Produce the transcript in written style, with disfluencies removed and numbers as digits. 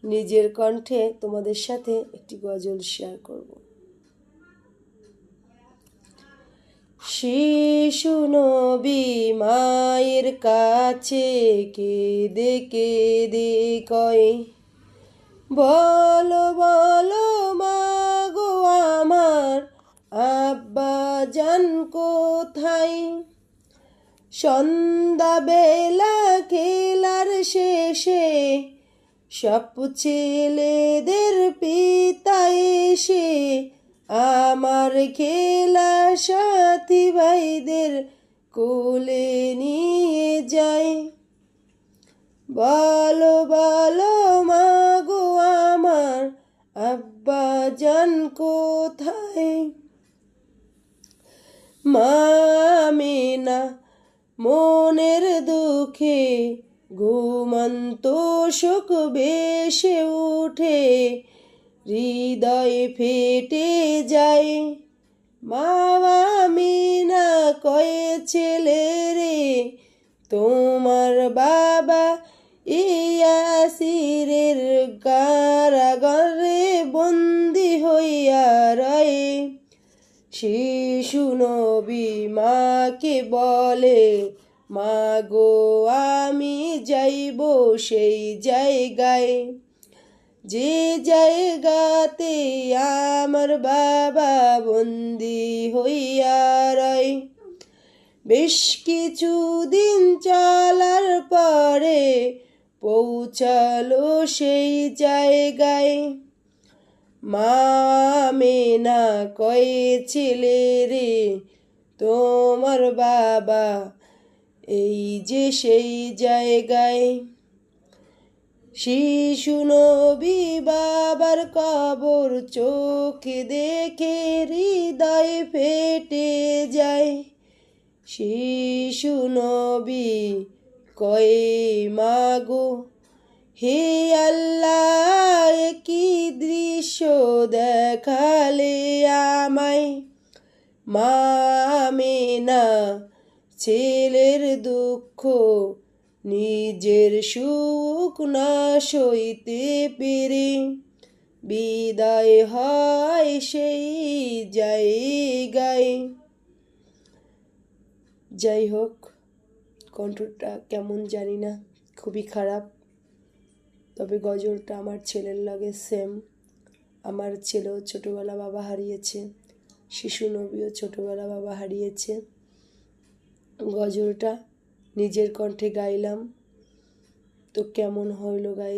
নিজের কণ্ঠে তোমাদের সাথে একটি গজল শেয়ার করব। শিশু নবী মায়ের কাছে কেঁদে কেঁদে কয়, বলো বলো মা গো আমার আব্বা জান কোথায়? সন্ধ্যাবেলা খেলার শেষে সব ছেলেদের পিতা এসে আমার খেলা সাথী ভাইদের কোলে নিয়ে যায়। বলো বলো মা গো আমার আব্বা জান কোথায়? মা আমিনা মনের দুঃখে ঘুমন্ত শোক ভেসে উঠে হৃদয় ফেটে যায়। মা আমিনা কয়ে ছেলে রে তোমার বাবা ইয়াসিরের কারাগারে বন্দি হইয়া রয়ে। শিশু নবী মাকে বলে, মা গো আমি যাইব সেই জায়গায়, যে জায়গাতে আমার বাবা বন্দি হইয়া রয়। বেশ কিছুদিন চলার পরে পৌঁছালো সেই জায়গায়। মা আমিনা কয়ে ছেলে রে তোমার বাবা এই যে সেই জায়গায়। শিশু নবী বাবার কবর চোখে দেখে হৃদয় ফেটে যায়। শিশু নবী কয়ে মা গো হে আল্লাহ কি দৃশ্য দেখালে আমায়। মা আমিনা ছেলের দুঃখ নিজের সুখ না সইতে পেরে বিদায় হয় সেই জায়গায়। যাই হোক, কণ্ঠটা কেমন জানি না, খুবই খারাপ। তবে গজলটা আমার ছেলের লাগে সেম। আমার ছেলেও ছোটোবেলা বাবা হারিয়েছে, শিশু নবীও ছোটোবেলা বাবা হারিয়েছে। গজলটা নিজের কণ্ঠে গাইলাম, তো কেমন হইল গাই